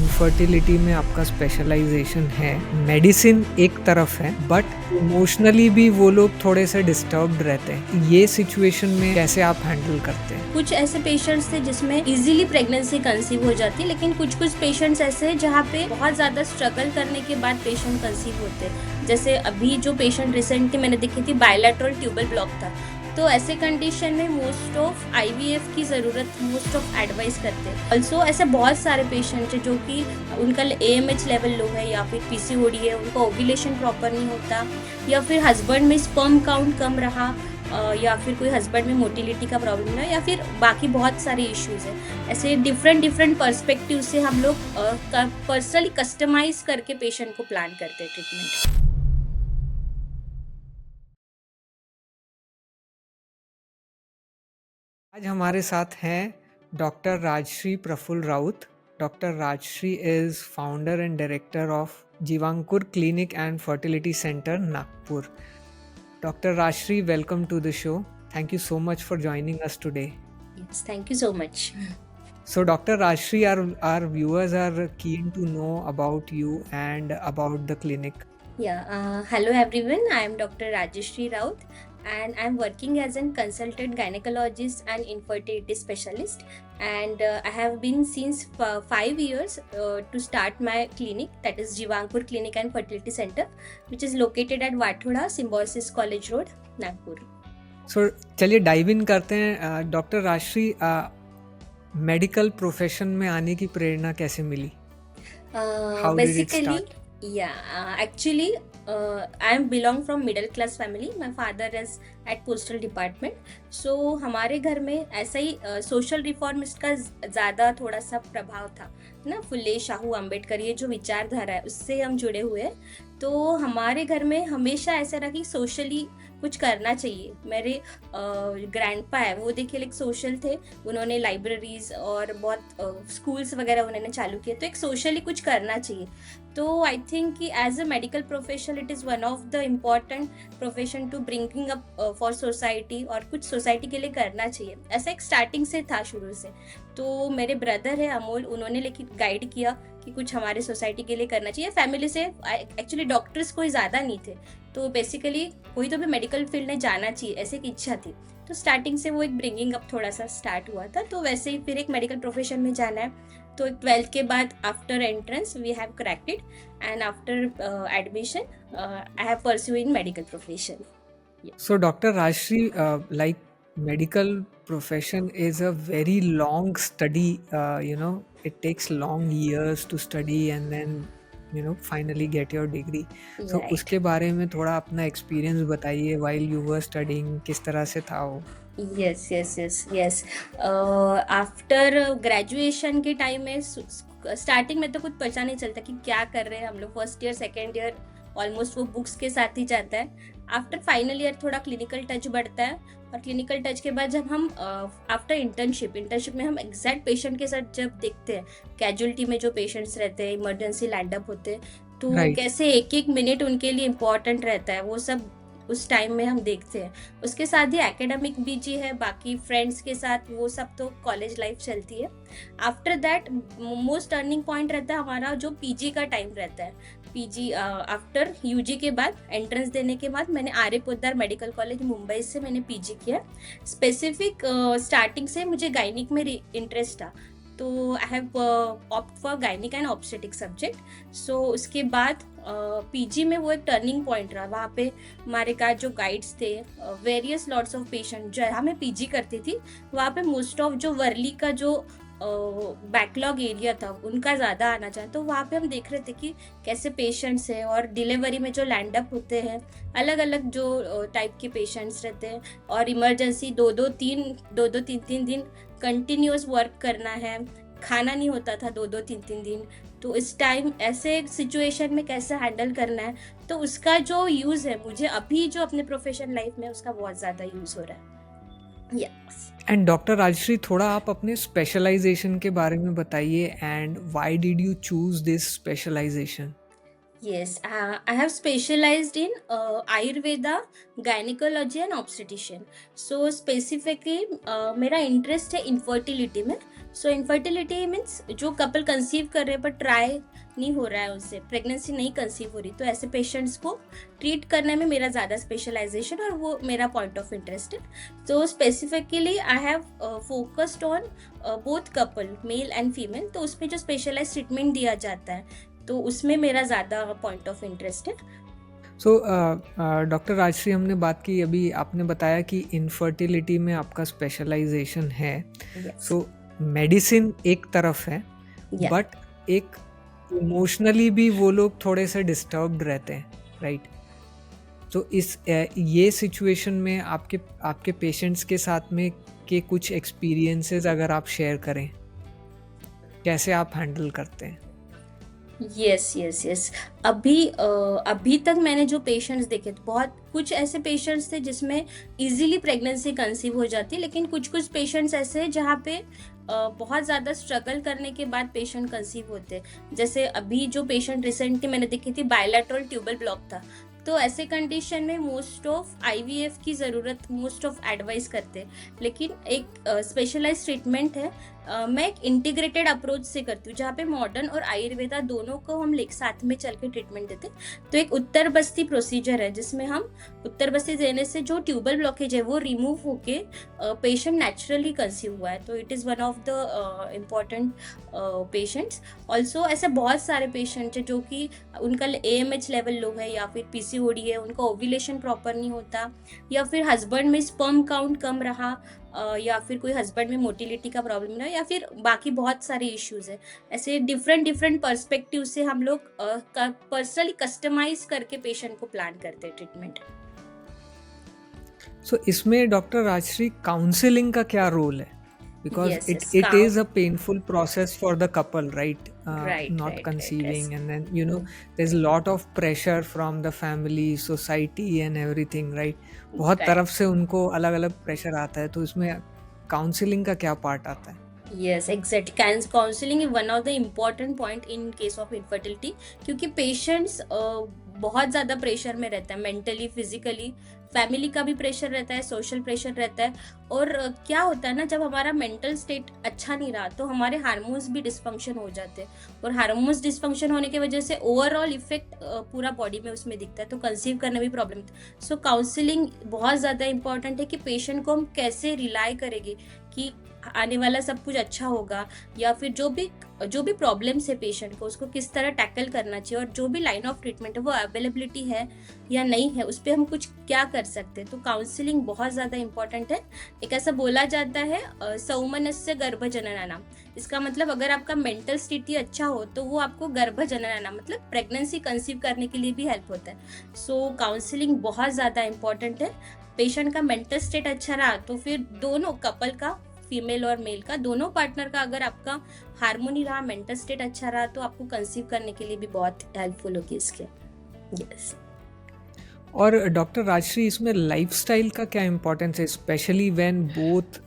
Infertility में आपका specialisation है, मेडिसिन एक तरफ है बट इमोशनली भी वो लोग थोड़े से डिस्टर्ब्ड रहते हैं। ये सिचुएशन में कैसे आप हैंडल करते हैं? कुछ ऐसे पेशेंट्स थे जिसमें इजीली प्रेगनेंसी कंसीव हो जाती है, लेकिन कुछ कुछ पेशेंट्स ऐसे हैं जहाँ पे बहुत ज़्यादा स्ट्रगल करने के बाद पेशेंट कंसीव होते हैं। जैसे अभी जो पेशेंट रिसेंटली मैंने देखी थी, बायलैटरल ट्यूबल ब्लॉक था। तो ऐसे कंडीशन में मोस्ट ऑफ आईवीएफ की ज़रूरत मोस्ट ऑफ एडवाइस करते हैं। ऑल्सो ऐसे बहुत सारे पेशेंट हैं जो कि उनका एएमएच लेवल लो है या फिर पीसीओडी है, उनका ओव्यूलेशन प्रॉपर नहीं होता, या फिर हस्बैंड में स्पर्म काउंट कम रहा, या फिर कोई हस्बैंड में मोटिलिटी का प्रॉब्लम है, या फिर बाकी बहुत सारे इश्यूज हैं। ऐसे डिफरेंट पर्सपेक्टिव से हम लोग पर्सनली कस्टमाइज करके पेशेंट को प्लान करते हैं ट्रीटमेंट। आज हमारे साथ हैं doctor Rajshri Praful Raut. Doctor Rajshri is founder and director of Jeevankur clinic and fertility centre, Nagpur. Dr. Rajshri, welcome to the show. Thank you so much for joining us today. Yes, thank you so much. So, Dr. Rajshri, our viewers are keen to know about you and about the clinic. Hello everyone. I am Dr. Rajeshri Raut, and I am working as a consultant gynecologist and infertility specialist. And I have been since 5 years to start my clinic, that is Jivankur Clinic and Fertility Center, which is located at Vathoda, Symbiosis College Road, Nagpur. So, चलिए dive in करते हैं. Doctor Rajshree, medical profession में आने की प्रेरणा कैसे मिली? How did it start? Actually, I am belong from middle class family. My father is at postal department. So हमारे घर में ऐसा ही सोशल रिफॉर्मिस्ट का ज़्यादा थोड़ा सा प्रभाव था ना, फुले शाहू अम्बेडकर, ये जो विचारधारा है उससे हम जुड़े हुए हैं। तो हमारे घर में हमेशा ऐसा रहा कि सोशली कुछ करना चाहिए। मेरे ग्रैंडपा है, वो देखिए एक सोशल थे, उन्होंने लाइब्रेरीज और बहुत स्कूल्स वगैरह उन्होंने चालू किए, तो एक सोशली कुछ करना चाहिए। तो आई थिंक कि as a medical profession it is one of the important profession to bringing up for society, और कुछ सोसाइटी के लिए करना चाहिए। ऐसा एक स्टार्टिंग से था शुरू से। तो मेरे ब्रदर है अमोल, उन्होंने लेकिन गाइड किया कि कुछ हमारे सोसाइटी के लिए करना चाहिए। फैमिली से एक्चुअली डॉक्टर्स कोई ज़्यादा नहीं थे, तो बेसिकली कोई तो भी मेडिकल फील्ड में जाना चाहिए, ऐसे एक इच्छा थी। तो स्टार्टिंग से वो एक ब्रिंगिंग अप थोड़ा सा स्टार्ट हुआ था। तो वैसे ही फिर एक मेडिकल प्रोफेशन में जाना है, तो 12th के बाद after entrance we have cracked it, and after admission I have pursue in medical profession. So, Dr. Rajshri, like medical profession is a very long study. It takes long years to study and then finally get your degree. So Right. उसके बारे में थोड़ा अपना experience बताइए, while you were studying किस तरह से था वो? यस. आफ्टर ग्रेजुएशन के टाइम में स्टार्टिंग में तो कुछ पता नहीं चलता कि क्या कर रहे हैं हम लोग। First year second year almost वो बुक्स के साथ ही जाता है। आफ्टर फाइनल ईयर थोड़ा क्लिनिकल टच बढ़ता है, और क्लिनिकल टच के बाद जब हम आफ्टर इंटर्नशिप में हम एग्जैक्ट पेशेंट के साथ जब देखते हैं, कैजुअलिटी में जो पेशेंट्स रहते हैं, इमरजेंसी लैंडअप होते हैं, तो Right. कैसे एक एक मिनट उनके लिए इम्पोर्टेंट रहता है, वो सब उस टाइम में हम देखते हैं। उसके साथ ही एकेडमिक बीजी है, बाकी फ्रेंड्स के साथ वो सब तो कॉलेज लाइफ चलती है। After that most turning point रहता है हमारा जो पीजी का टाइम रहता है। पीजी आफ्टर यूजी के बाद एंट्रेंस देने के बाद मैंने आर्य पोद्दार मेडिकल कॉलेज मुंबई से मैंने पीजी किया। स्पेसिफिक स्टार्टिंग से मुझे गायनिक में इंटरेस्ट था, तो I have opt for gynaec and obstetric subject. So उसके बाद पीजी में वो एक टर्निंग पॉइंट रहा। वहाँ पे हमारे का जो गाइड्स थे, वेरियस लॉट्स ऑफ पेशेंट, जहाँ मैं पीजी करती थी वहाँ पे मोस्ट ऑफ जो वर्ली का जो बैकलॉग एरिया था उनका ज़्यादा आना चाहिए। तो वहाँ पे हम देख रहे थे कि कैसे पेशेंट्स हैं, और डिलीवरी में जो लैंडअप होते हैं, अलग अलग जो टाइप के पेशेंट्स रहते हैं, और इमरजेंसी दो दो तीन दिन कंटिन्यूस वर्क करना है, खाना नहीं होता था दो तीन दिन। तो इस टाइम ऐसे सिचुएशन में कैसे हैंडल करना है, तो उसका जो यूज़ है मुझे अभी जो अपने प्रोफेशनल लाइफ में उसका बहुत ज़्यादा यूज़ हो रहा है। यस. एंड डॉक्टर राजश्री, थोड़ा आप अपने स्पेशलाइजेशन के बारे में बताइए, and why did you choose this specialisation? Yes, I have specialized in Ayurveda, gynecology and obstetrician. So specifically मेरा इंटरेस्ट है infertility में. सो इनफर्टिलिटी मीन्स जो कपल कंसीव कर रहे हैं बट ट्राई नहीं हो रहा है, उससे प्रेगनेंसी नहीं कंसीव हो रही, तो ऐसे पेशेंट्स को ट्रीट करने में मेरा ज़्यादा स्पेशलाइजेशन और वो मेरा पॉइंट ऑफ इंटरेस्ट है। तो specifically I have focused on both couple, male and female, तो उसमें जो स्पेशलाइज ट्रीटमेंट दिया जाता है तो उसमें मेरा ज़्यादा पॉइंट ऑफ इंटरेस्ट है। सो डॉक्टर राजश्री, हमने बात की, अभी आपने बताया कि इनफर्टिलिटी में आपका स्पेशलाइजेशन है। यस। सो मेडिसिन एक तरफ है, या बट एक इमोशनली भी वो लोग थोड़े से डिस्टर्ब्ड रहते हैं, राइट? तो ये सिचुएशन में आपके आपके पेशेंट्स के साथ में के कुछ एक्सपीरियंसेस अगर आप शेयर करें, कैसे आप हैंडल करते हैं? Yes yes yes. अभी तक मैंने जो पेशेंट्स देखे तो बहुत कुछ ऐसे पेशेंट्स थे जिसमें इजीली प्रेगनेंसी कंसीव हो जाती, लेकिन कुछ कुछ पेशेंट्स ऐसे हैं जहाँ पे बहुत ज़्यादा स्ट्रगल करने के बाद पेशेंट कंसीव होते। जैसे अभी जो पेशेंट रिसेंटली मैंने देखी थी, बायलैटरल ट्यूबल ब्लॉक था, तो ऐसे कंडीशन में मोस्ट ऑफ आईवीएफ की ज़रूरत मोस्ट ऑफ एडवाइस करते हैं, लेकिन एक स्पेशलाइज ट्रीटमेंट है। मैं एक इंटीग्रेटेड अप्रोच से करती हूँ जहाँ पे मॉडर्न और आयुर्वेदा दोनों को हम साथ में चल के ट्रीटमेंट देते हैं। तो एक उत्तर बस्ती प्रोसीजर है जिसमें हम उत्तर बस्ती देने से जो ट्यूबल ब्लॉकेज है वो रिमूव होके पेशेंट नेचुरली कंसीव हुआ है, तो it is one of the important patients. Also ऐसे बहुत सारे पेशेंट हैं जो कि उनका AMH लेवल लो है या फिर PCOD है, उनका ओव्यूलेशन प्रॉपर नहीं होता, या फिर हस्बैंड में स्पर्म काउंट कम रहा, या फिर कोई हस्बैंड में मोटिलिटी का प्रॉब्लम रहा, या फिर बाकी बहुत सारे इश्यूज है। ऐसे डिफरेंट डिफरेंट पर्सपेक्टिव से हम लोग पर्सनली कस्टमाइज करके पेशेंट को प्लान करते हैं ट्रीटमेंट। सो इसमें डॉक्टर राजश्री, काउंसलिंग का क्या रोल है? Because Yes, yes, it is a painful process for the couple, right? right, Not right, conceiving, yes. and then there's a lot of pressure from the family, society and everything, right? बहुत Right. तरफ से उनको अलग अलग pressure आता है, तो इसमें काउंसलिंग का क्या पार्ट आता है? Yes, exactly. Counseling is one of the important point in case of infertility, क्योंकि पेशेंट्स बहुत ज़्यादा प्रेशर में रहता है, मेंटली, फिजिकली, फैमिली का भी प्रेशर रहता है, सोशल प्रेशर रहता है। और क्या होता है ना, जब हमारा मेंटल स्टेट अच्छा नहीं रहा तो हमारे हार्मोन्स भी डिस्फंक्शन हो जाते हैं, और हार्मोन्स डिस्फंक्शन होने की वजह से ओवरऑल इफेक्ट पूरा बॉडी में उसमें दिखता है, तो कंसीव करने में भी प्रॉब्लम। सो काउंसलिंग बहुत ज़्यादा इंपॉर्टेंट है कि पेशेंट को हम कैसे रिलाई करेंगे कि आने वाला सब कुछ अच्छा होगा, या फिर जो भी प्रॉब्लम्स है पेशेंट को उसको किस तरह टैकल करना चाहिए, और जो भी लाइन ऑफ ट्रीटमेंट है वो अवेलेबिलिटी है या नहीं है, उस पर हम कुछ क्या कर सकते हैं। तो काउंसलिंग बहुत ज़्यादा इंपॉर्टेंट है। एक ऐसा बोला जाता है, सौमनस्य गर्भ जननानाम, इसका मतलब अगर आपका मेंटल स्थिति अच्छा हो तो वो आपको गर्भ जननाना मतलब प्रेगनेंसी कंसीव करने के लिए भी हेल्प होता है। सो काउंसलिंग बहुत ज़्यादा इंपॉर्टेंट है। पेशेंट का मेंटल स्टेट अच्छा रहा तो फिर दोनों कपल का, फीमेल और मेल का, दोनों पार्टनर का अगर आपका हार्मोनी रहा, मेंटल स्टेट अच्छा रहा, तो आपको कंसीव करने के लिए भी बहुत हेल्पफुल होगी इसके। यस। और डॉक्टर राजश्री, इसमें लाइफस्टाइल का क्या इम्पोर्टेंस है, specially when both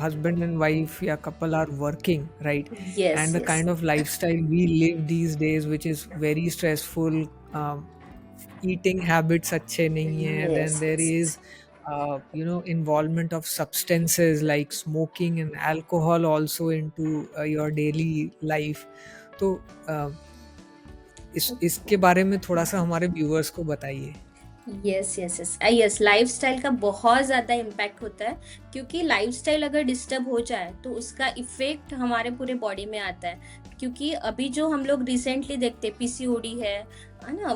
husband and wife या couple are working, right? Yes and the yes kind of lifestyle we live these days which is very stressful, eating habits अच्छे नहीं है, yes then there yes is involvement of substances like smoking and alcohol also into your daily life. तो इसके बारे में थोड़ा सा हमारे व्यूअर्स को बताइए। Yes yes yes yes. Lifestyle का बहुत ज़्यादा इम्पैक्ट होता है, क्योंकि लाइफस्टाइल अगर डिस्टर्ब हो जाए तो उसका इफेक्ट हमारे पूरे बॉडी में आता है। क्योंकि अभी जो हम लोग रिसेंटली देखते हैं, PCOD है ना,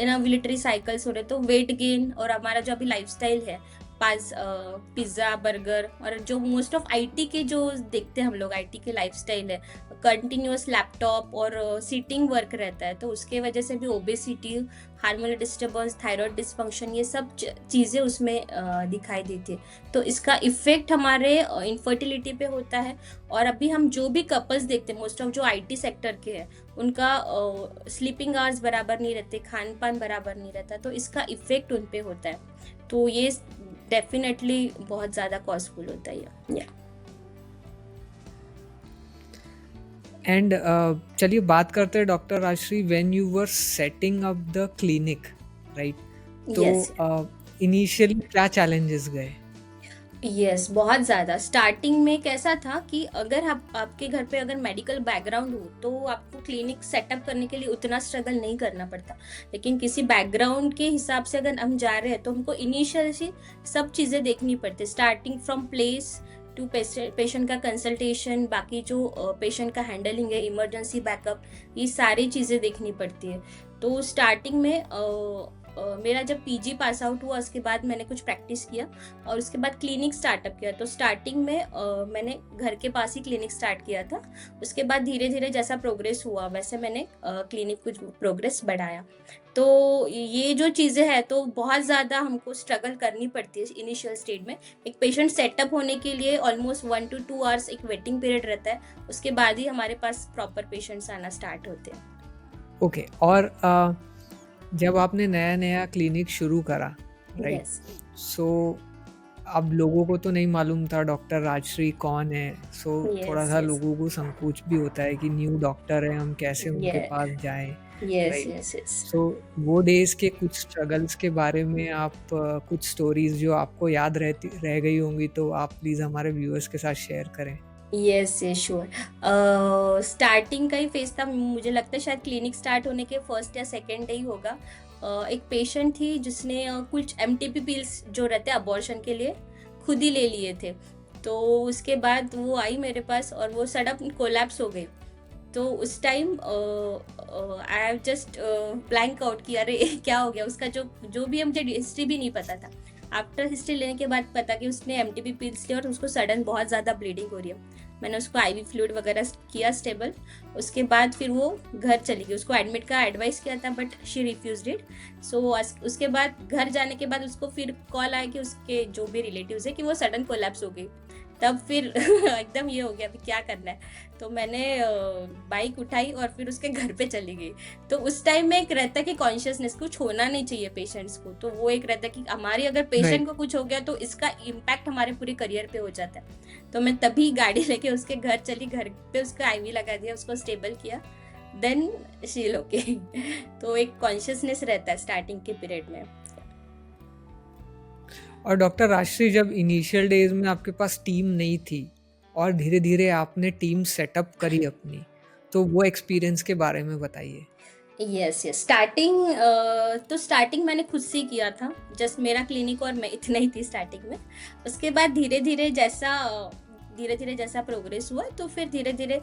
इनओव्यूलेटरी साइकिल्स हो रहे, तो वेट गेन, और हमारा जो अभी लाइफस्टाइल है, पिज्ज़ा, बर्गर, और जो मोस्ट ऑफ IT के जो देखते हैं हम लोग, IT के लाइफस्टाइल है, कंटिन्यूअस लैपटॉप और सीटिंग वर्क रहता है, तो उसके वजह से भी obesity, hormonal disturbance, thyroid dysfunction, ये सब चीज़ें उसमें दिखाई देती है। तो इसका इफेक्ट हमारे इनफर्टिलिटी पे होता है। और अभी हम जो भी कपल्स देखते हैं, मोस्ट ऑफ जो IT सेक्टर के हैं, उनका स्लीपिंग आवर्स बराबर नहीं रहते, खान पान बराबर नहीं रहता, तो इसका इफेक्ट उन पे होता है। तो ये डेफिनेटली बहुत ज़्यादा कॉस्टफुल होता है या एंड चलिए बात करते हैं doctor Rajshri, when you were setting up the clinic, right? तो यस। इनिशियली क्या चैलेंजेस गए? यस, बहुत ज़्यादा। स्टार्टिंग में कैसा था कि अगर आप आपके घर पे अगर मेडिकल बैकग्राउंड हो, तो आपको क्लिनिक सेटअप करने के लिए उतना स्ट्रगल नहीं करना पड़ता। लेकिन किसी बैकग्राउंड के हिसाब से अगर हम जा रहे हैं, तो हमको इनिशियल से सब चीज़ें देखनी पड़ती है। Starting from place to patient का कंसल्टेशन, बाकी जो पेशेंट का हैंडलिंग है, इमरजेंसी बैकअप, ये सारी चीज़ें देखनी पड़ती है। तो स्टार्टिंग में मेरा जब पीजी पास आउट हुआ, उसके बाद मैंने कुछ प्रैक्टिस किया और उसके बाद क्लिनिक स्टार्टअप किया। तो स्टार्टिंग में मैंने घर के पास ही क्लिनिक स्टार्ट किया था। उसके बाद धीरे-धीरे जैसा प्रोग्रेस हुआ, वैसे मैंने क्लिनिक कुछ प्रोग्रेस बढ़ाया। तो ये जो चीज़ें हैं, तो बहुत ज़्यादा हमको स्ट्रगल करनी पड़ती है इनिशियल स्टेज में। एक पेशेंट सेटअप होने के लिए ऑलमोस्ट 1 टू 2 आवर्स एक वेटिंग पीरियड रहता है। उसके बाद ही हमारे पास प्रॉपर पेशेंट्स आना स्टार्ट होते हैं। ओके, और जब आपने नया-नया क्लिनिक शुरू करा, राइट? यस, सो अब लोगों को तो नहीं मालूम था डॉक्टर राजश्री कौन है, सो यस, थोड़ा-सा यस। लोगों को संकोच भी होता है कि न्यू डॉक्टर है, हम कैसे उनके ये पास जाएँ, yes, right? Yes, yes. So वो डेज़ के कुछ स्ट्रगल्स के बारे में आप कुछ स्टोरीज़ जो आपको याद रह गई होंगी, तो आप प्लीज़ हमारे व्यूअर्स के साथ शेयर करें। Yes, yes, sure. स्टार्टिंग का ही फेज़ था, मुझे लगता है शायद क्लिनिक स्टार्ट होने के फर्स्ट या सेकंड डे ही होगा। एक पेशेंट थी जिसने कुछ एमटीपी पिल्स जो रहते हैं अबॉर्शन के लिए, खुद ही ले लिए थे। तो उसके बाद वो आई मेरे पास और वो सडन कोलैप्स हो गई। तो उस time I have just blank out कि अरे क्या हो गया? उसका जो जो भी मुझे हिस्ट्री भी नहीं पता था। आफ्टर हिस्ट्री लेने के बाद पता कि उसने एमटीपी पिल्स लिए और उसको सडन बहुत ज़्यादा ब्लीडिंग हो रही है। मैंने उसको आईवी फ्लूइड वगैरह किया स्टेबल। उसके बाद फिर वो घर चली गई। उसको एडमिट का एडवाइस किया था बट शी रिफ्यूज्ड इट। सो उसके बाद घर जाने के बाद उसको फिर कॉल आया कि उसके जो भी रिलेटिव्स है कि वो सडन कोलैप्स हो गई। तब फिर एकदम ये हो गया अभी क्या करना है। तो मैंने बाइक उठाई और फिर उसके घर पे चली गई। तो उस टाइम में एक रहता है कि कॉन्शियसनेस कुछ होना नहीं चाहिए पेशेंट्स को। तो वो एक रहता है कि हमारी अगर राइट। पेशेंट को कुछ हो गया तो इसका इम्पैक्ट हमारे पूरे करियर पे हो जाता है। तो मैं तभी गाड़ी लेके उसके घर चली, घर पे उसका आईवी लगा दिया, उसको स्टेबल किया, देन शी ओके। तो एक कॉन्शियसनेस रहता है स्टार्टिंग के पीरियड में। और डॉक्टर राजश्री, जब इनिशियल डेज़ में आपके पास टीम नहीं थी और धीरे-धीरे आपने टीम सेटअप करी अपनी, तो वो एक्सपीरियंस के बारे में बताइए? Yes, yes. तो स्टार्टिंग मैंने खुद से ही किया था, जस्ट मेरा क्लिनिक और मैं इतना ही थी स्टार्टिंग में। उसके बाद धीरे-धीरे जैसा प्रोग्रेस हुआ, तो फिर धीरे-धीरे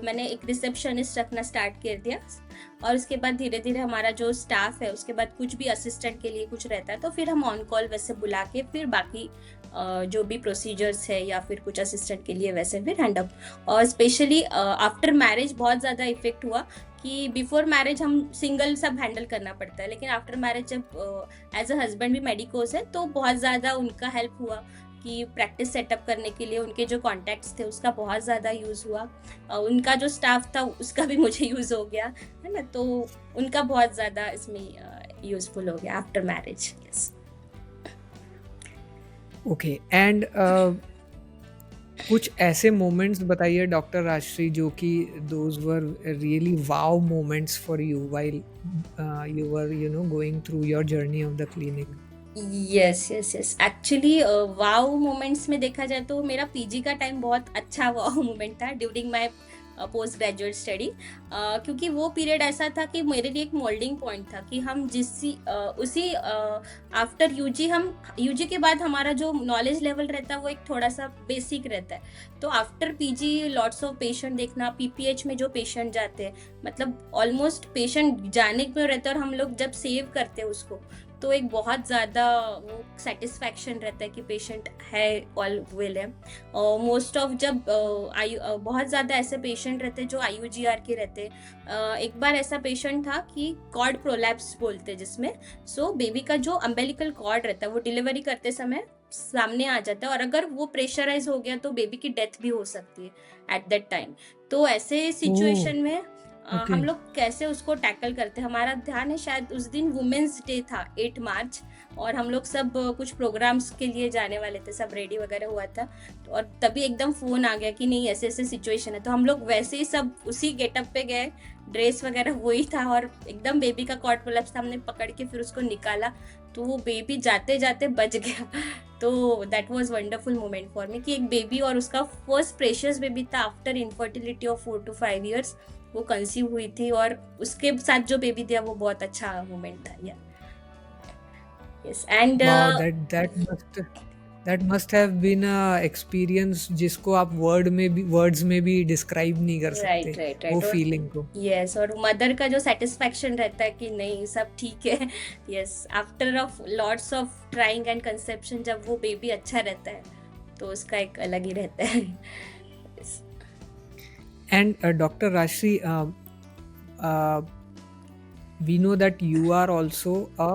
मैंने एक रिसेप्शनिस्ट रखना स्टार्ट कर दिया और उसके बाद धीरे-धीरे हमारा जो स्टाफ है, उसके बाद कुछ भी असिस्टेंट के लिए कुछ रहता है, तो फिर हम ऑन कॉल वैसे बुला के फिर बाकी जो भी प्रोसीजर्स है या फिर कुछ असिस्टेंट के लिए वैसे फिर हैंड अप। और स्पेशली आफ्टर मैरिज बहुत ज़्यादा इफ़ेक्ट हुआ कि बिफोर मैरिज हम सिंगल सब हैंडल करना पड़ता है, लेकिन आफ्टर मैरिज जब एज अ हस्बैंड भी मेडिकोस है, तो बहुत ज़्यादा उनका हेल्प हुआ कि प्रैक्टिस सेटअप करने के लिए उनके जो कॉन्टैक्ट्स थे उसका बहुत ज़्यादा यूज़ हुआ। उनका जो स्टाफ था उसका भी मुझे यूज़ हो गया, है ना? तो उनका बहुत ज़्यादा इसमें यूज़फुल हो गया after marriage. Yes. Okay, and कुछ ऐसे मोमेंट्स बताइए डॉक्टर राजश्री जो कि those were really wow moments for you while you were going through your journey of the clinic. Yes, yes, yes. Actually wow moments में देखा जाए तो मेरा पीजी का टाइम बहुत अच्छा वाओ मोमेंट था during my post graduate study. क्योंकि वो पीरियड ऐसा था कि मेरे लिए एक मोल्डिंग पॉइंट था कि हम उसी आफ्टर यूजी हम यूजी के बाद हमारा जो नॉलेज लेवल रहता है वो एक थोड़ा सा बेसिक रहता है। तो after PG lots of patient देखना, पीपीएच में जो पेशेंट जाते हैं, मतलब ऑलमोस्ट पेशेंट जाने में रहता है और हम लोग जब सेव करते हैं उसको, तो एक बहुत ज़्यादा वो सेटिस्फैक्शन रहता है कि पेशेंट है, ऑल वेल है। और मोस्ट ऑफ जब बहुत ज़्यादा ऐसे पेशेंट रहते हैं जो आईयूजीआर के रहते हैं। एक बार ऐसा पेशेंट था कि कॉर्ड प्रोलैप्स बोलते हैं जिसमें बेबी का जो अम्बेलिकल कॉर्ड रहता है वो डिलीवरी करते समय सामने आ जाता है और अगर वो प्रेशराइज हो गया तो बेबी की डेथ भी हो सकती है एट दैट टाइम। तो ऐसे सिचुएशन में ओके। हम लोग कैसे उसको टैकल करते हैं, हमारा ध्यान है शायद उस दिन वुमेन्स डे था 8 मार्च। और हम लोग सब कुछ प्रोग्राम्स के लिए जाने वाले थे, सब रेडी वगैरह हुआ था। और तभी एकदम फ़ोन आ गया कि नहीं ऐसे ऐसे सिचुएशन है, तो हम लोग वैसे ही सब उसी गेटअप पे गए, ड्रेस वगैरह वही था और एकदम बेबी का कॉर्ड प्रोलैप्स था, हमने पकड़ के फिर उसको निकाला, तो वो बेबी जाते जाते बच गया। तो that was wonderful moment for me कि एक बेबी और उसका फर्स्ट प्रेशियस बेबी था after infertility of 4 to 5 years, वो कंसीव हुई थी और उसके साथ जो बेबी दिया वो बहुत अच्छा मोमेंट था। या yes and wow, that must have been a experience जिसको आप वर्ड्स में भी डिस्क्राइब नहीं कर सकते, राइट राइट वो राइट। और फीलिंग को। यस, और मदर का जो सेटिस्फेक्शन रहता है कि नहीं सब ठीक है। Yes, after of lots of trying and conception जब वो बेबी अच्छा रहता है तो उसका एक अलग ही रहता है। Yes. And Dr. Rashri, we know that you are also a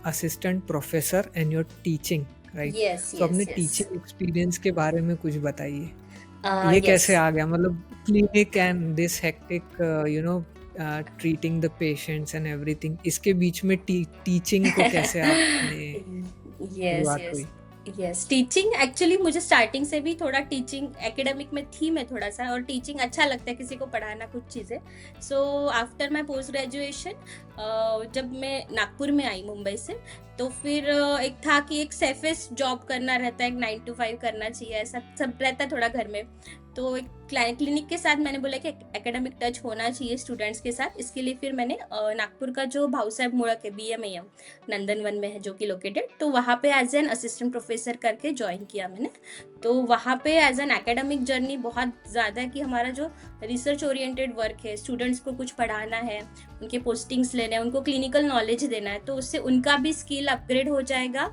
assistant professor and you're teaching, right? Yes, So अपने yes, yes. टीचिंग एक्सपीरियंस के बारे में कुछ बताइए। ये Yes. कैसे आ गया, मतलब clinic and this hectic treating the patients and everything, इसके बीच में टीचिंग को कैसे आपने यस शुरुआत यस हुई? यस, टीचिंग एक्चुअली मुझे स्टार्टिंग से भी थोड़ा टीचिंग एकेडमिक में थी मैं थोड़ा सा, और टीचिंग अच्छा लगता है किसी को पढ़ाना कुछ चीज़ें। So after my post graduation जब मैं नागपुर में आई मुंबई से, तो फिर एक था कि एक सेफेस्ट जॉब करना रहता है, एक 9 to 5 करना चाहिए, ऐसा सब रहता है थोड़ा घर में। तो एक क्लिनिक के साथ मैंने बोला कि एकेडमिक टच होना चाहिए स्टूडेंट्स के साथ, इसके लिए फिर मैंने नागपुर का जो भाऊ साहब मुड़क है BMAM नंदनवन में है जो कि लोकेटेड, तो वहाँ पे एज एन असिस्टेंट प्रोफेसर करके ज्वाइन किया मैंने। तो वहाँ पे एज एन एकेडमिक जर्नी बहुत ज़्यादा है कि हमारा जो रिसर्च ओरिएंटेड वर्क है, स्टूडेंट्स को कुछ पढ़ाना है, उनके पोस्टिंग्स लेने हैं, उनको क्लिनिकल नॉलेज देना है, तो उससे उनका भी स्किल अपग्रेड हो जाएगा।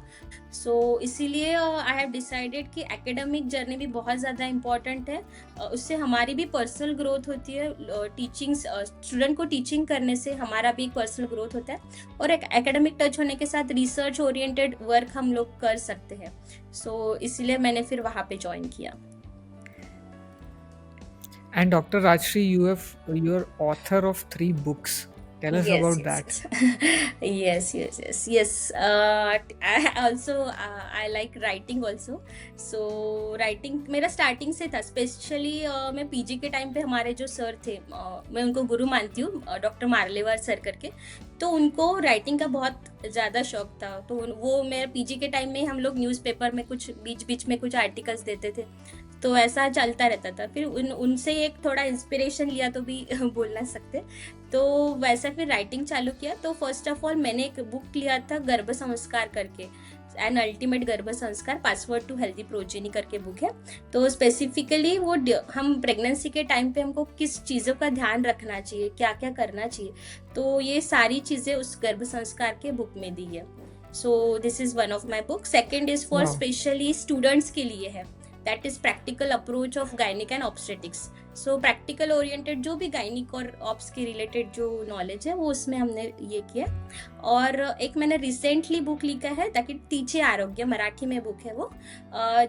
सो इसीलिए आई हैव डिसाइडेड कि एकेडमिक जर्नी भी बहुत ज़्यादा इंपॉर्टेंट है, उससे हमारी भी पर्सनल ग्रोथ होती है। टीचिंग स्टूडेंट को टीचिंग करने से हमारा भी एक पर्सनल ग्रोथ होता है, और एक एकेडमिक टच होने के साथ रिसर्च ओरिएंटेड वर्क हम लोग कर सकते हैं। सो इसीलिए मैंने फिर वहाँ पे ज्वाइन किया। And Dr. Rajshri, you're author of 3 books. Tell us about that. Yes. I also I like writing also. So writing मेरा स्टार्टिंग से था, स्पेशली मैं पीजी के टाइम पे हमारे जो सर थे, मैं उनको गुरु मानती हूँ, डॉक्टर मारलेवार सर करके, तो उनको राइटिंग का बहुत ज़्यादा शौक था। तो वो मेरे पीजी के टाइम में हम लोग न्यूज़पेपर में कुछ बीच में कुछ आर्टिकल्स देते थे, तो ऐसा चलता रहता था। फिर उनसे एक थोड़ा इंस्पिरेशन लिया तो भी बोल ना सकते, तो वैसा फिर राइटिंग चालू किया। तो फर्स्ट ऑफ ऑल मैंने एक बुक लिया था गर्भ संस्कार करके, एन अल्टीमेट गर्भ संस्कार, पासवर्ड टू हेल्दी प्रोजेनी करके बुक है। तो स्पेसिफिकली वो हम प्रेगनेंसी के टाइम पे हमको किस चीज़ों का ध्यान रखना चाहिए, क्या क्या करना चाहिए, तो ये सारी चीज़ें उस गर्भ संस्कार के बुक में दी है। So this is one of my book. Second is for Wow. Specially students के लिए है, that is practical approach of gynaec and obstetrics. So practical oriented जो भी गायनिक और ऑब्स के रिलेटेड जो नॉलेज है वो उसमें हमने ये किया। और एक मैंने रिसेंटली बुक लिखा है ताकि तीचे आरोग्य, मराठी में बुक है वो,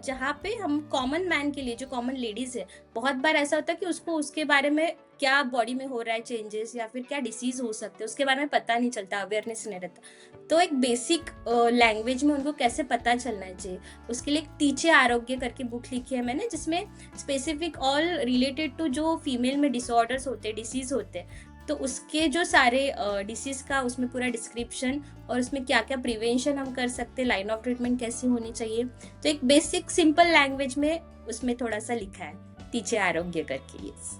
जहाँ पे हम कॉमन मैन के लिए, जो कॉमन लेडीज़ है, बहुत बार ऐसा होता है कि उसको उसके बारे में क्या बॉडी में हो रहा है चेंजेस या फिर क्या डिसीज हो सकते हैं उसके बारे में पता नहीं चलता, अवेयरनेस नहीं रहता। तो एक बेसिक लैंग्वेज में उनको कैसे पता चलना चाहिए, उसके लिए एक तीचे आरोग्य करके बुक लिखी है मैंने, जिसमें स्पेसिफिक ऑल रिलेटेड टू जो फीमेल में डिसऑर्डर्स होते हैं, डिसीज होते हैं, तो उसके जो सारे डिसीज का उसमें पूरा डिस्क्रिप्शन, और उसमें क्या क्या प्रिवेंशन हम कर सकते हैं, लाइन ऑफ ट्रीटमेंट कैसी होनी चाहिए, तो एक बेसिक सिंपल लैंग्वेज में उसमें थोड़ा सा लिखा है तीचे आरोग्य करके। यस,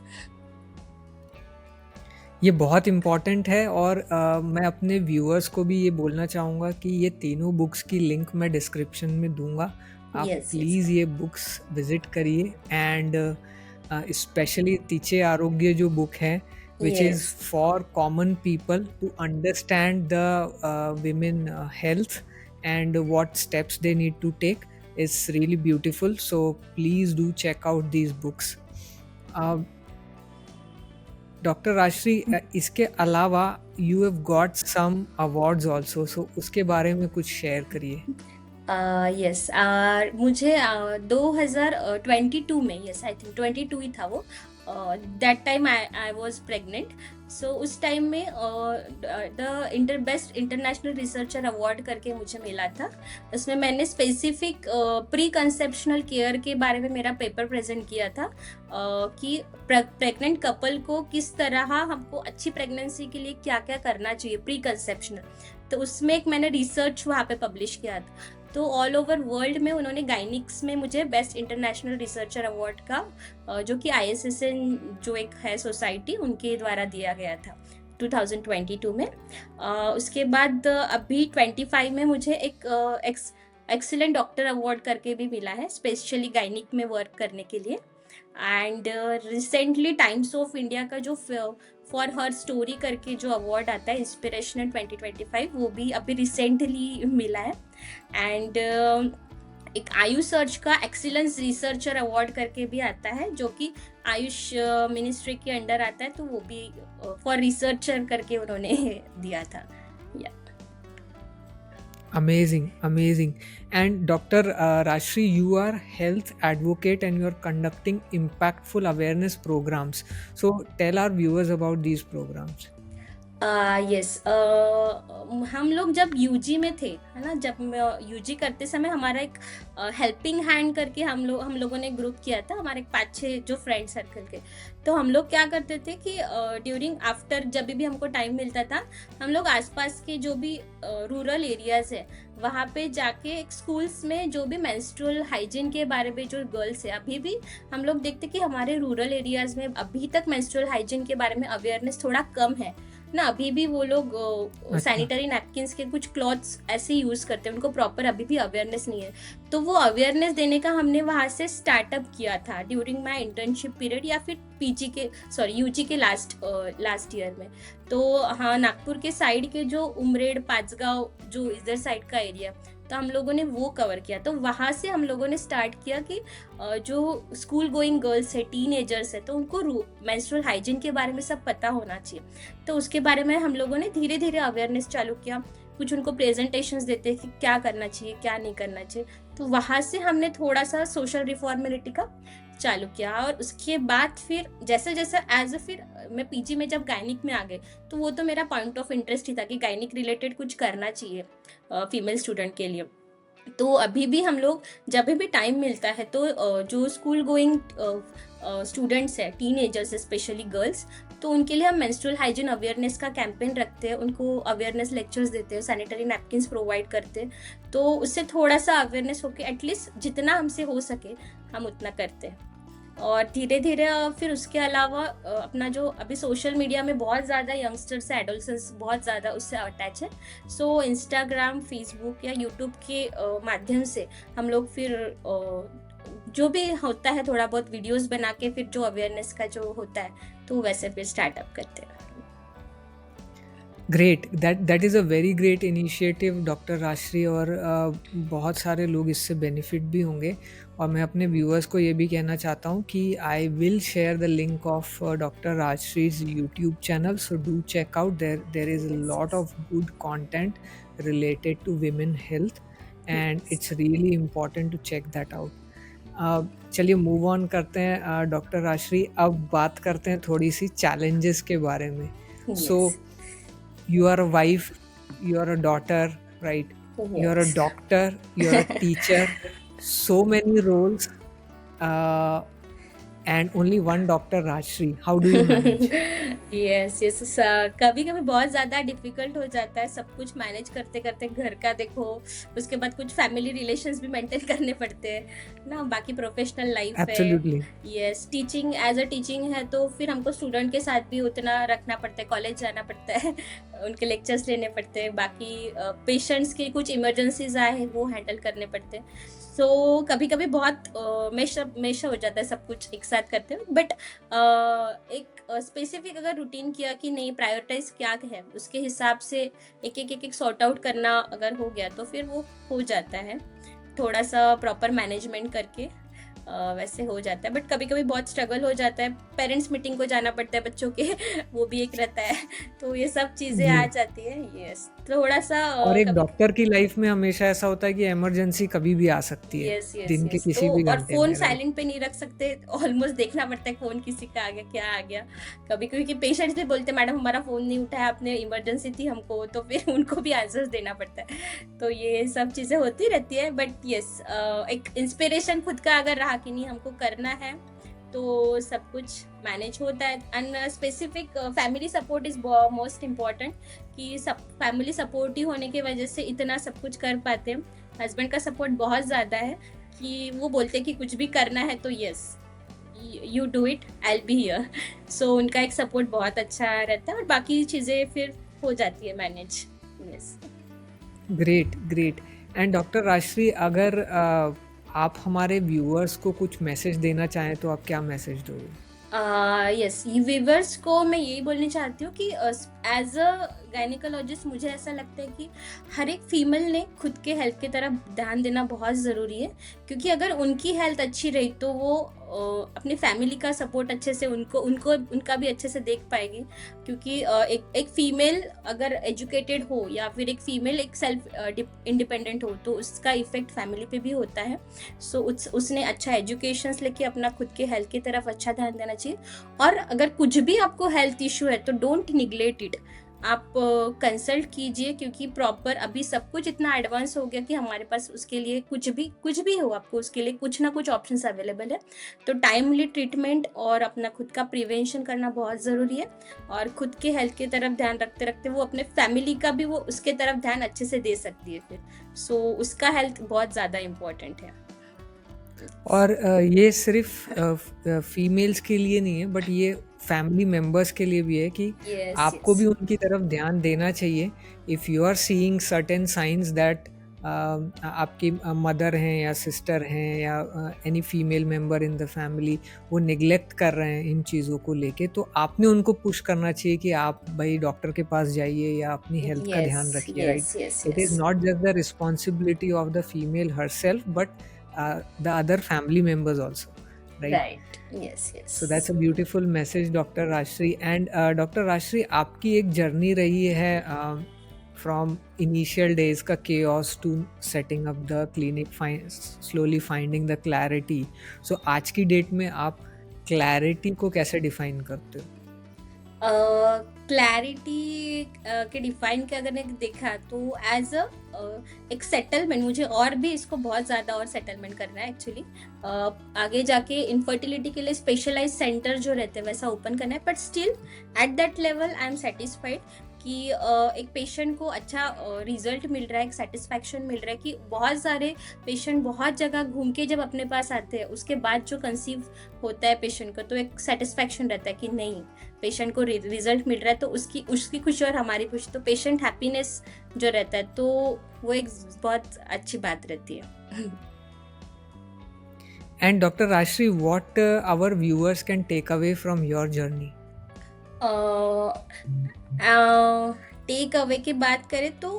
ये बहुत इम्पॉर्टेंट है, और मैं अपने व्यूअर्स को भी ये बोलना चाहूँगा कि ये तीनों बुक्स की लिंक मैं डिस्क्रिप्शन में दूंगा, आप Yes, प्लीज़ ये बुक्स विजिट करिए। एंड स्पेशली तीचे आरोग्य जो बुक है, which is yes, for common people to understand the women health and what steps they need to take, is really beautiful. So please do check out these books. Dr. Rashri, इसके अलावा you have got some awards also, so उसके बारे में कुछ share करिए। मुझे 2022 में, yes I think 22 ही था वो, that time I was pregnant. So उस टाइम में the best international researcher award करके मुझे मिला था। उसमें मैंने स्पेसिफिक प्री कंसेप्शनल केयर के बारे में मेरा पेपर प्रेजेंट किया था, कि प्रेग्नेंट कपल को किस तरह हमको अच्छी प्रेगनेंसी के लिए क्या क्या करना चाहिए प्री कंसेप्शनल। तो उसमें एक मैंने रिसर्च वहाँ पे पब्लिश किया था। तो ऑल ओवर वर्ल्ड में उन्होंने गाइनिक्स में मुझे बेस्ट इंटरनेशनल रिसर्चर अवार्ड का, जो कि ISSN जो एक है सोसाइटी, उनके द्वारा दिया गया था 2022 में। उसके बाद अभी 25 में मुझे एक एक्सीलेंट डॉक्टर अवार्ड करके भी मिला है, स्पेशली गाइनिक में वर्क करने के लिए। And recently times of India का जो फॉर हर स्टोरी करके जो अवार्ड आता है इंस्पिरेशनल 2025, वो भी अभी रिसेंटली मिला है। एंड एक आयुष सर्च का एक्सीलेंस रिसर्चर अवार्ड करके भी आता है, जो कि आयुष मिनिस्ट्री के अंडर आता है, तो वो भी फॉर रिसर्चर करके उन्होंने दिया था। Amazing, amazing. And Dr. Rashri, you are health advocate and you are conducting impactful awareness programs. So tell our viewers about these programs. Yes, हम लोग जब यूजी में थे, है ना, जब यूजी करते समय हमारा एक हेल्पिंग हैंड करके हम लोगों ने ग्रुप किया था, हमारे 5-6 जो फ्रेंड सर्कल के। तो हम लोग क्या करते थे कि ड्यूरिंग आफ्टर जब भी हमको टाइम मिलता था, हम लोग आसपास के जो भी रूरल एरियाज है वहाँ पे जाके एक स्कूल्स में जो भी मेंस्ट्रुअल हाइजीन के बारे में जो गर्ल्स है, अभी भी हम लोग देखते कि हमारे रूरल एरियाज में अभी तक मेंस्ट्रुअल हाइजीन के बारे में अवेयरनेस थोड़ा कम है ना। अभी भी वो लोग सैनिटरी नैपकिन्स के कुछ क्लॉथ्स ऐसे यूज करते हैं, उनको प्रॉपर अभी भी अवेयरनेस नहीं है। तो वो अवेयरनेस देने का हमने वहाँ से स्टार्टअप किया था ड्यूरिंग माय इंटर्नशिप पीरियड, या फिर यूजी के लास्ट ईयर में। तो हाँ, नागपुर के साइड के जो उमरेड, पांचगांव, जो इधर साइड का एरिया, तो हम लोगों ने वो कवर किया। तो वहाँ से हम लोगों ने स्टार्ट किया कि जो स्कूल गोइंग गर्ल्स है, टीनेजर्स है, तो उनको मेंस्ट्रुअल हाइजीन के बारे में सब पता होना चाहिए। तो उसके बारे में हम लोगों ने धीरे धीरे अवेयरनेस चालू किया, कुछ उनको प्रेजेंटेशंस देते कि क्या करना चाहिए क्या नहीं करना चाहिए। तो वहाँ से हमने थोड़ा सा सोशल रिफॉर्मेलिटी का चालू किया। और उसके बाद फिर जैसे जैसे फिर मैं पीजी में जब गायनिक में आ गए, तो वो तो मेरा पॉइंट ऑफ इंटरेस्ट ही था कि गायनिक रिलेटेड कुछ करना चाहिए फीमेल स्टूडेंट के लिए। तो अभी भी हम लोग जब भी टाइम मिलता है, तो जो स्कूल गोइंग स्टूडेंट्स है, टीनेजर्स स्पेशली गर्ल्स, तो उनके लिए हम मेंस्ट्रुअल हाइजीन अवेयरनेस का कैंपेन रखते हैं, उनको अवेयरनेस लेक्चर्स देते हैं, सैनिटरी नैपकिन्स प्रोवाइड करते हैं। तो उससे थोड़ा सा अवेयरनेस होके एटलीस्ट जितना हमसे हो सके हम उतना करते हैं। और धीरे धीरे फिर उसके अलावा अपना जो अभी सोशल मीडिया में बहुत ज़्यादा यंगस्टर्स है, एडोलसेंट्स बहुत ज़्यादा उससे अटैच है। सो इंस्टाग्राम, फेसबुक या यूट्यूब के माध्यम से हम लोग फिर जो भी होता है थोड़ा बहुत वीडियोस बना के फिर जो अवेयरनेस का जो होता है, तो वैसे फिर स्टार्टअप करते हैं। Great, that is a very great initiative doctor Rajshri, और बहुत सारे लोग इससे बेनिफिट भी होंगे। और मैं अपने व्यूअर्स को ये भी कहना चाहता हूँ कि I will share the link of doctor Rajshri's YouTube channel, so do check out, there is a lot of good content related to women health and it's really important to check that out. चलिए move on करते हैं doctor Rajshree, अब बात करते हैं थोड़ी सी challenges के बारे में। सो you are a wife, you are a daughter, right? You are a doctor, you are a teacher, so many roles, and only one Dr. Rajshri. How do you manage? Yes yes, कभी कभी बहुत ज़्यादा difficult हो जाता है सब कुछ manage करते करते। घर का देखो, उसके बाद कुछ फैमिली रिलेशंस भी मेंटेन करने पड़ते हैं ना, बाकी प्रोफेशनल लाइफ Absolutely. है। Yes, teaching as a teaching है, तो फिर हमको स्टूडेंट के साथ भी उतना रखना पड़ता है, कॉलेज जाना पड़ता है, उनके लेक्चर्स लेने पड़ते हैं, बाकी पेशेंट्स के कुछ इमरजेंसीज आए हैं वो हैंडल करने पड़ते हैं। सो कभी कभी बहुत मेशा हो जाता है सब कुछ एक साथ करते हैं। बट एक स्पेसिफिक अगर रूटीन किया कि नहीं, प्रायोरिटाइज क्या है, उसके हिसाब से एक सॉर्ट आउट करना अगर हो गया, तो फिर वो हो जाता है थोड़ा सा प्रॉपर मैनेजमेंट करके। वैसे हो जाता है, बट कभी कभी बहुत स्ट्रगल हो जाता है, पेरेंट्स मीटिंग को जाना पड़ता है बच्चों के वो भी एक रहता है, तो ये सब चीज़ें जी। आ जाती है। यस, थोड़ा सा और एक कभी। डॉक्टर की लाइफ में हमेशा ऐसा होता है कि इमरजेंसी कभी भी आ सकती है, यस यस दिन के यस, तो किसी भी और घंटे फोन में, राइट? साइलेंट पे नहीं रख सकते, ऑलमोस्ट देखना पड़ता है फोन किसी का आ गया क्या आ गया। कभी कभी पेशेंट्स भी बोलते हैं मैडम हमारा फोन नहीं उठाया आपने, इमरजेंसी थी हमको, तो फिर उनको भी आंसर्स देना पड़ता है। तो ये सब चीज़ें होती रहती है, बट यस, एक इंस्पिरेशन खुद का अगर रहा कि नहीं हमको करना है, तो सब कुछ मैनेज होता है। And specific family support is most important, कि सब फैमिली सपोर्टिव होने की वजह से इतना सब कुछ कर पाते हैं। हस्बैंड का सपोर्ट बहुत ज़्यादा है, कि वो बोलते कि कुछ भी करना है तो yes you do it, I be here. So उनका एक सपोर्ट बहुत अच्छा रहता है, और बाकी चीज़ें फिर हो जाती है manage. Yes. Great, great. And doctor Rajshri, अगर आप हमारे व्यूअर्स को कुछ मैसेज देना चाहें तो आप क्या मैसेज दोगे? यस, व्यूवर्स को मैं यही बोलना चाहती हूँ कि एज अ गायनिकोलॉजिस्ट मुझे ऐसा लगता है कि हर एक फीमेल ने खुद के हेल्थ की तरफ ध्यान देना बहुत ज़रूरी है, क्योंकि अगर उनकी हेल्थ अच्छी रही तो वो अपनी फैमिली का सपोर्ट अच्छे से उनको उनको उनका भी अच्छे से देख पाएगी। क्योंकि एक फीमेल अगर एजुकेटेड हो, या फिर एक फीमेल एक सेल्फ इंडिपेंडेंट हो, तो उसका इफेक्ट फैमिली पे भी होता है। सो उसने अच्छा एजुकेशन लेके अपना खुद के हेल्थ की तरफ अच्छा ध्यान देना चाहिए। और अगर कुछ भी आपको हेल्थ इशू है तो डोंट निग्लेक्ट इट, आप कंसल्ट कीजिए, क्योंकि प्रॉपर अभी सब कुछ इतना एडवांस हो गया कि हमारे पास उसके लिए कुछ भी हो, आपको उसके लिए कुछ ना कुछ ऑप्शंस अवेलेबल है। तो टाइमली ट्रीटमेंट और अपना खुद का प्रिवेंशन करना बहुत ज़रूरी है, और खुद के हेल्थ की तरफ ध्यान रखते रखते वो अपने फैमिली का भी वो उसके तरफ ध्यान अच्छे से दे सकती है फिर। सो उसका हेल्थ बहुत ज़्यादा इम्पोर्टेंट है। और ये सिर्फ फीमेल्स के लिए नहीं है, बट ये फैमिली मेंबर्स के लिए भी है कि यस आपको यस भी उनकी तरफ ध्यान देना चाहिए। If you are seeing certain signs that आपकी मदर हैं या सिस्टर हैं या any female member in the family वो निग्लेक्ट कर रहे हैं इन चीज़ों को लेके, तो आपने उनको पुश करना चाहिए कि आप भाई डॉक्टर के पास जाइए या अपनी हेल्थ का यस ध्यान रखिए, right? Yes yes it yes. Is not just the responsibility of the female herself, but the other family members also, right? Right. Yes So yes. that's a beautiful message, Dr. Rashri. And Dr. Rashri, आपकी एक journey रही है from initial days का chaos to setting up the clinic, slowly finding the clarity. So आज की date में आप clarity को कैसे define करते हो? क्लैरिटी के डिफाइन के अगर मैं देखा तो एज अ एक सेटलमेंट, मुझे और भी इसको बहुत ज़्यादा और सेटलमेंट करना है एक्चुअली। आगे जाके इनफर्टिलिटी के लिए स्पेशलाइज सेंटर जो रहते हैं वैसा ओपन करना है, but still at that level I am satisfied कि एक पेशेंट को अच्छा रिजल्ट मिल रहा है, एक सेटिस्फैक्शन मिल रहा है, कि बहुत सारे पेशेंट बहुत जगह घूम के जब अपने पास आते हैं उसके बाद जो कंसीव होता है पेशेंट को, तो एक सेटिस्फैक्शन रहता है कि नहीं पेशेंट को रिजल्ट मिल रहा है, तो उसकी उसकी खुशी और हमारी खुशी, तो पेशेंट हैप्पीनेस जो रहता है, तो वो एक बहुत अच्छी बात रहती है। And Dr. Rashri, what our viewers can take away from your journey? Take away की बात करें तो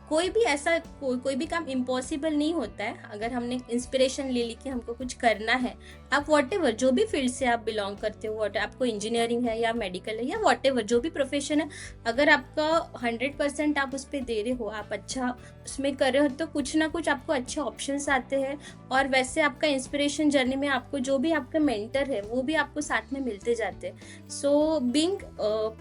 कोई भी ऐसा कोई भी काम इम्पॉसिबल नहीं होता है। अगर हमने इंस्पिरेशन ले ली कि हमको कुछ करना है, आप वॉटेवर जो भी फील्ड से आप बिलोंग करते हो, आपको इंजीनियरिंग है या मेडिकल है या वॉटेवर जो भी प्रोफेशन है, अगर आपका 100% आप उस पर दे रहे हो, आप अच्छा उसमें कर रहे हो, तो कुछ ना कुछ आपको अच्छे ऑप्शंस आते हैं। और वैसे आपका इंस्पिरेशन जर्नी में आपको जो भी आपका मेंटर है वो भी आपको साथ में मिलते जाते हैं। So being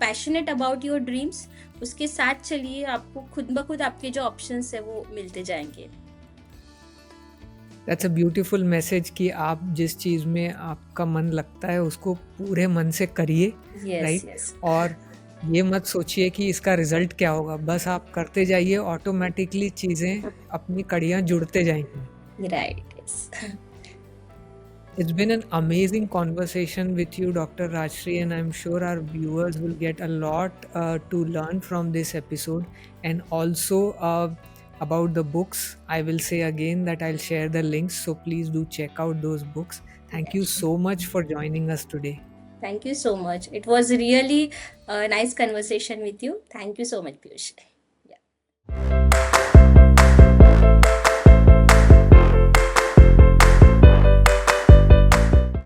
passionate about your dreams, उसके साथ चलिए, आपको खुद ब खुद आपके जो ऑप्शंस है वो मिलते जाएंगे। दैट्स अ ब्यूटीफुल मैसेज कि आप जिस चीज़ में आपका मन लगता है उसको पूरे मन से करिए, यस राइट? यस और ये मत सोचिए कि इसका रिजल्ट क्या होगा, बस आप करते जाइए, ऑटोमेटिकली चीज़ें अपनी कड़ियाँ जुड़ते जाएंगी। Right. Yes. It's been an amazing conversation with you, Dr. Rajshri, and I'm sure our viewers will get a lot to learn from this episode. And also about the books, I will say again that I'll share the links, so please do check out those books. Thank you so much for joining us today. Thank you so much. It was really a nice conversation with you. Thank you so much, Piyush.